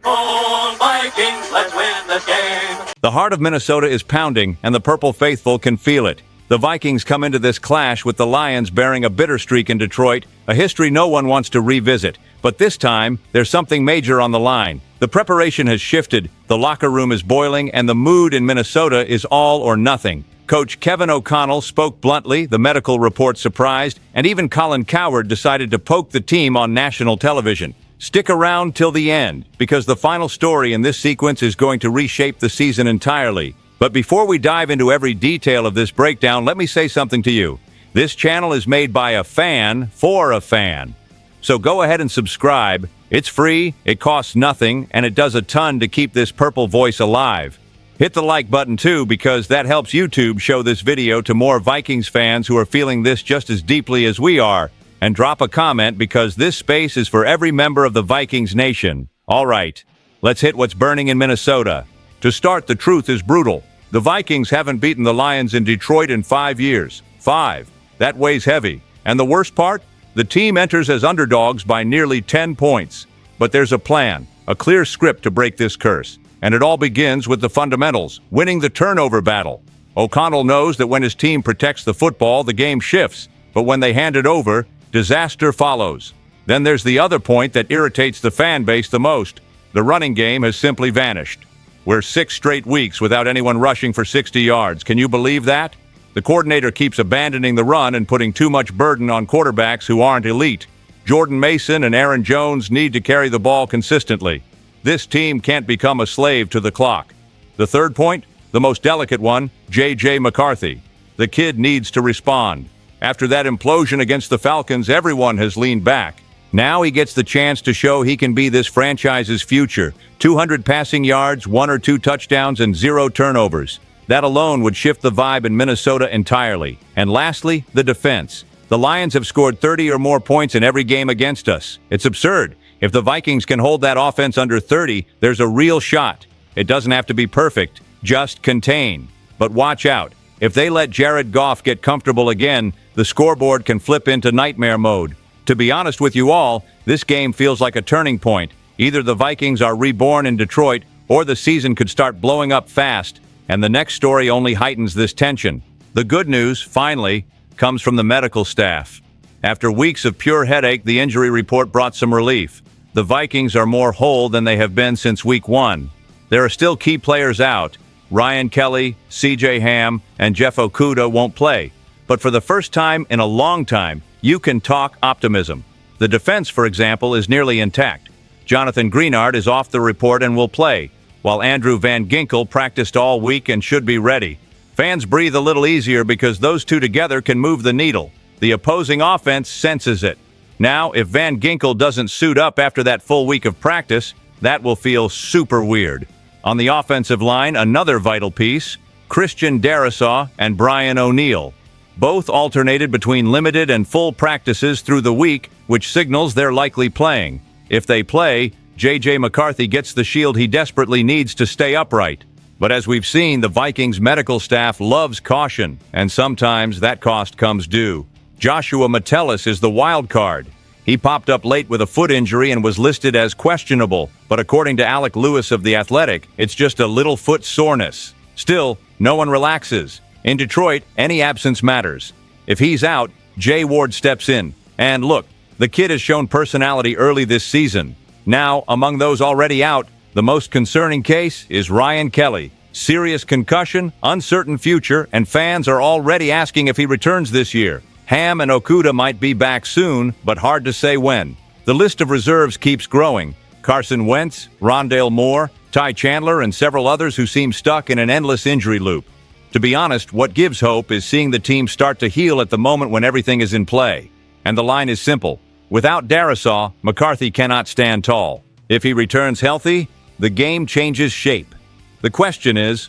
SKOL Vikings, let's win this game. The heart of Minnesota is pounding, and the Purple Faithful can feel it. The Vikings come into this clash with the Lions bearing a bitter streak in Detroit, a history no one wants to revisit. But this time, there's something major on the line. The preparation has shifted, the locker room is boiling, and the mood in Minnesota is all or nothing. Coach Kevin O'Connell spoke bluntly, the medical report surprised, and even Colin Cowherd decided to poke the team on national television. Stick around till the end, because the final story in this sequence is going to reshape the season entirely. But before we dive into every detail of this breakdown, let me say something to you. This channel is made by a fan for a fan. So go ahead and subscribe. It's free, it costs nothing, and it does a ton to keep this purple voice alive. Hit the like button too, because that helps YouTube show this video to more Vikings fans who are feeling this just as deeply as we are. And drop a comment, because this space is for every member of the Vikings nation. All right, let's hit what's burning in Minnesota. To start, the truth is brutal. The Vikings haven't beaten the Lions in Detroit in 5 years. 5. That weighs heavy. And the worst part? The team enters as underdogs by nearly 10 points. But there's a plan, a clear script to break this curse. And it all begins with the fundamentals, winning the turnover battle. O'Connell knows that when his team protects the football, the game shifts. But when they hand it over, disaster follows. Then there's the other point that irritates the fan base the most. The running game has simply vanished. We're 6 straight weeks without anyone rushing for 60 yards. Can you believe that? The coordinator keeps abandoning the run and putting too much burden on quarterbacks who aren't elite. Jordan Mason and Aaron Jones need to carry the ball consistently. This team can't become a slave to the clock. The third point, the most delicate one, J.J. McCarthy. The kid needs to respond. After that implosion against the Falcons, everyone has leaned back. Now he gets the chance to show he can be this franchise's future. 200 passing yards, 1 or 2 touchdowns, and 0 turnovers. That alone would shift the vibe in Minnesota entirely. And lastly, the defense. The Lions have scored 30 or more points in every game against us. It's absurd. If the Vikings can hold that offense under 30, there's a real shot. It doesn't have to be perfect, just contain. But watch out. If they let Jared Goff get comfortable again, the scoreboard can flip into nightmare mode. To be honest with you all, this game feels like a turning point. Either the Vikings are reborn in Detroit, or the season could start blowing up fast, and the next story only heightens this tension. The good news, finally, comes from the medical staff. After weeks of pure headache, the injury report brought some relief. The Vikings are more whole than they have been since week 1. There are still key players out. Ryan Kelly, C.J. Ham, and Jeff Okudah won't play. But for the first time in a long time, you can talk optimism. The defense, for example, is nearly intact. Jonathan Greenard is off the report and will play, while Andrew Van Ginkel practiced all week and should be ready. Fans breathe a little easier because those two together can move the needle. The opposing offense senses it. Now, if Van Ginkel doesn't suit up after that full week of practice, that will feel super weird. On the offensive line, another vital piece, Christian Darrisaw and Brian O'Neill. Both alternated between limited and full practices through the week, which signals they're likely playing. If they play, J.J. McCarthy gets the shield he desperately needs to stay upright. But as we've seen, the Vikings medical staff loves caution, and sometimes that cost comes due. Joshua Metellus is the wild card. He popped up late with a foot injury and was listed as questionable, but according to Alec Lewis of The Athletic, it's just a little foot soreness. Still, no one relaxes. In Detroit, any absence matters. If he's out, Jay Ward steps in. And look, the kid has shown personality early this season. Now, among those already out, the most concerning case is Ryan Kelly. Serious concussion, uncertain future, and fans are already asking if he returns this year. Ham and Okudah might be back soon, but hard to say when. The list of reserves keeps growing. Carson Wentz, Rondale Moore, Ty Chandler, and several others who seem stuck in an endless injury loop. To be honest, what gives hope is seeing the team start to heal at the moment when everything is in play. And the line is simple. Without Darrisaw, McCarthy cannot stand tall. If he returns healthy, the game changes shape. The question is,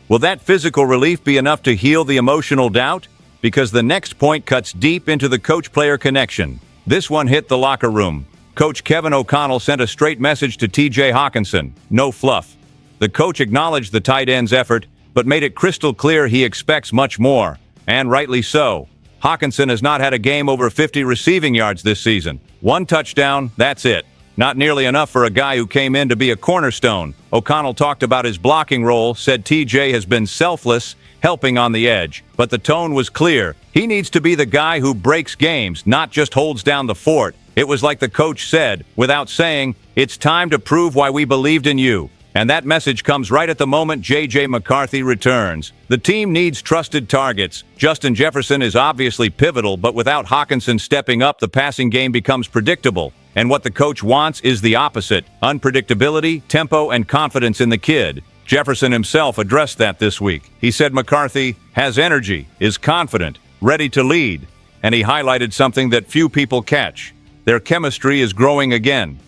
will that physical relief be enough to heal the emotional doubt? Because the next point cuts deep into the coach-player connection. This one hit the locker room. Coach Kevin O'Connell sent a straight message to T.J. Hawkinson. No fluff. The coach acknowledged the tight end's effort, but made it crystal clear he expects much more. And rightly so. Hawkinson has not had a game over 50 receiving yards this season. 1 touchdown, that's it. Not nearly enough for a guy who came in to be a cornerstone. O'Connell talked about his blocking role, said TJ has been selfless, helping on the edge. But the tone was clear. He needs to be the guy who breaks games, not just holds down the fort. It was like the coach said, without saying, "It's time to prove why we believed in you." And that message comes right at the moment J.J. McCarthy returns. The team needs trusted targets. Justin Jefferson is obviously pivotal, but without Hawkinson stepping up, the passing game becomes predictable. And what the coach wants is the opposite: unpredictability, tempo, and confidence in the kid. Jefferson himself addressed that this week. He said McCarthy has energy, is confident, ready to lead. And he highlighted something that few people catch. Their chemistry is growing again.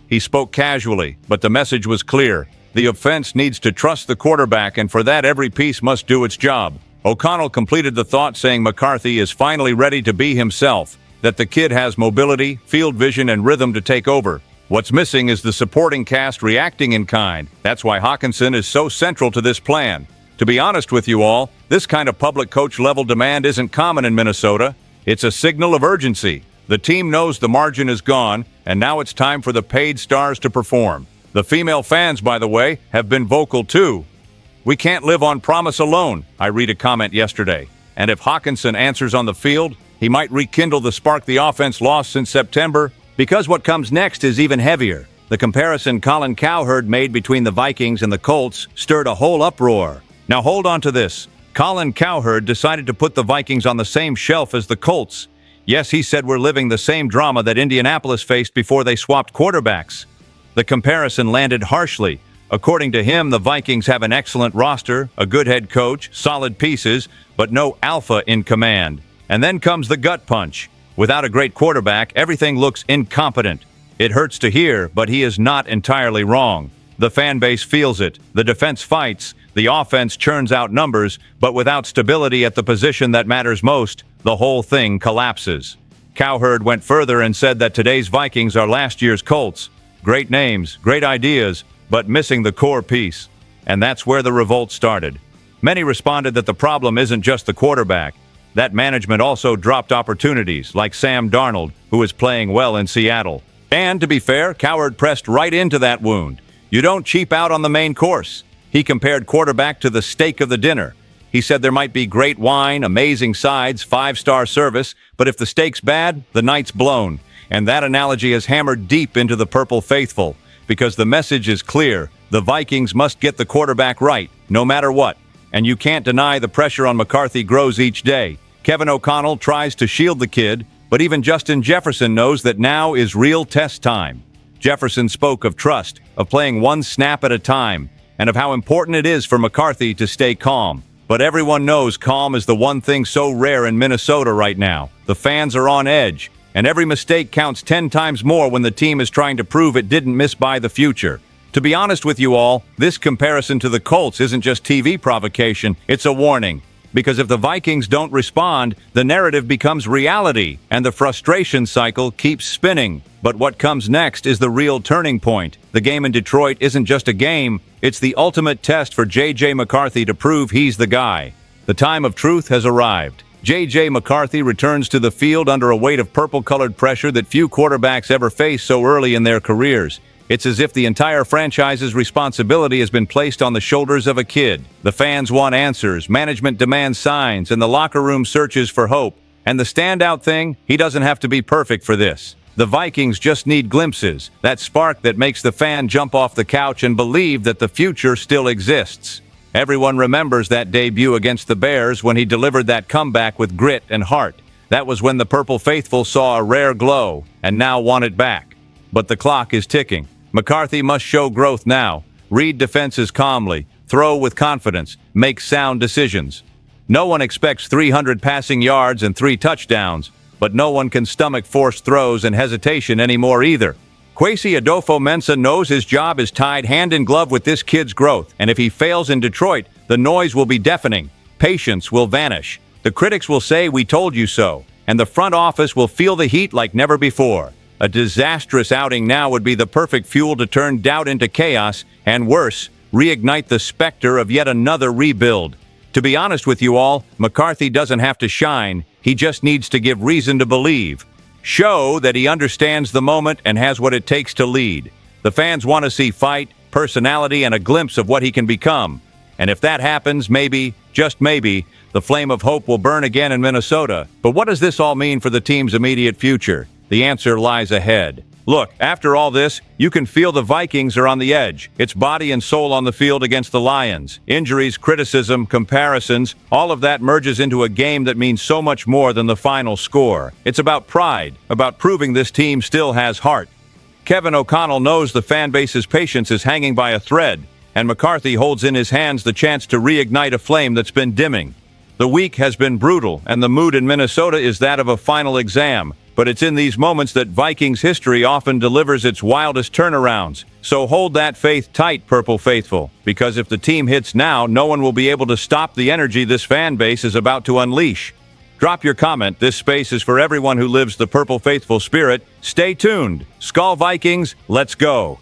He spoke casually, but the message was clear. The offense needs to trust the quarterback, and for that every piece must do its job. O'Connell completed the thought saying McCarthy is finally ready to be himself, that the kid has mobility, field vision, and rhythm to take over. What's missing is the supporting cast reacting in kind. That's why Hawkinson is so central to this plan. To be honest with you all, this kind of public coach-level demand isn't common in Minnesota. It's a signal of urgency. The team knows the margin is gone, and now it's time for the paid stars to perform. The female fans, by the way, have been vocal too. "We can't live on promise alone," I read a comment yesterday. And if Hawkinson answers on the field, he might rekindle the spark the offense lost since September. Because what comes next is even heavier. The comparison Colin Cowherd made between the Vikings and the Colts stirred a whole uproar. Now hold on to this. Colin Cowherd decided to put the Vikings on the same shelf as the Colts. Yes, he said we're living the same drama that Indianapolis faced before they swapped quarterbacks. The comparison landed harshly. According to him, the Vikings have an excellent roster, a good head coach, solid pieces, but no alpha in command. And then comes the gut punch. Without a great quarterback, everything looks incompetent. It hurts to hear, but he is not entirely wrong. The fan base feels it. The defense fights. The offense churns out numbers, but without stability at the position that matters most, the whole thing collapses. Cowherd went further and said that today's Vikings are last year's Colts. Great names, great ideas, but missing the core piece. And that's where the revolt started. Many responded that the problem isn't just the quarterback. That management also dropped opportunities, like Sam Darnold, who is playing well in Seattle. And to be fair, Cowherd pressed right into that wound. You don't cheap out on the main course. He compared quarterback to the steak of the dinner. He said there might be great wine, amazing sides, 5-star service, but if the steak's bad, the night's blown. And that analogy has hammered deep into the Purple faithful, because the message is clear. The Vikings must get the quarterback right, no matter what. And you can't deny the pressure on McCarthy grows each day. Kevin O'Connell tries to shield the kid, but even Justin Jefferson knows that now is real test time. Jefferson spoke of trust, of playing one snap at a time, and of how important it is for McCarthy to stay calm. But everyone knows calm is the one thing so rare in Minnesota right now. The fans are on edge, and every mistake counts 10 times more when the team is trying to prove it didn't miss by the future. To be honest with you all, this comparison to the Colts isn't just TV provocation, it's a warning. Because if the Vikings don't respond, the narrative becomes reality, and the frustration cycle keeps spinning. But what comes next is the real turning point. The game in Detroit isn't just a game, it's the ultimate test for J.J. McCarthy to prove he's the guy. The time of truth has arrived. J.J. McCarthy returns to the field under a weight of purple-colored pressure that few quarterbacks ever face so early in their careers. It's as if the entire franchise's responsibility has been placed on the shoulders of a kid. The fans want answers, management demands signs, and the locker room searches for hope. And the standout thing, he doesn't have to be perfect for this. The Vikings just need glimpses, that spark that makes the fan jump off the couch and believe that the future still exists. Everyone remembers that debut against the Bears when he delivered that comeback with grit and heart. That was when the Purple faithful saw a rare glow, and now want it back. But the clock is ticking. McCarthy must show growth now, read defenses calmly, throw with confidence, make sound decisions. No one expects 300 passing yards and 3 touchdowns, but no one can stomach forced throws and hesitation anymore either. Kwesi Adofo-Mensah knows his job is tied hand in glove with this kid's growth, and if he fails in Detroit, the noise will be deafening. Patience will vanish. The critics will say, "We told you so," and the front office will feel the heat like never before. A disastrous outing now would be the perfect fuel to turn doubt into chaos, and worse, reignite the specter of yet another rebuild. To be honest with you all, McCarthy doesn't have to shine, he just needs to give reason to believe. show that he understands the moment and has what it takes to lead. The fans want to see fight, personality, and a glimpse of what he can become. And if that happens, maybe, just maybe, the flame of hope will burn again in Minnesota. But what does this all mean for the team's immediate future? The answer lies ahead. Look, after all this, you can feel the Vikings are on the edge. It's body and soul on the field against the Lions. Injuries, criticism, comparisons, all of that merges into a game that means so much more than the final score. It's about pride, about proving this team still has heart. Kevin O'Connell knows the fan base's patience is hanging by a thread, and McCarthy holds in his hands the chance to reignite a flame that's been dimming. The week has been brutal, and the mood in Minnesota is that of a final exam. But it's in these moments that Vikings history often delivers its wildest turnarounds. So hold that faith tight, Purple Faithful, because if the team hits now, no one will be able to stop the energy this fan base is about to unleash. Drop your comment. This space is for everyone who lives the Purple Faithful spirit. Stay tuned. SKOL Vikings, let's go.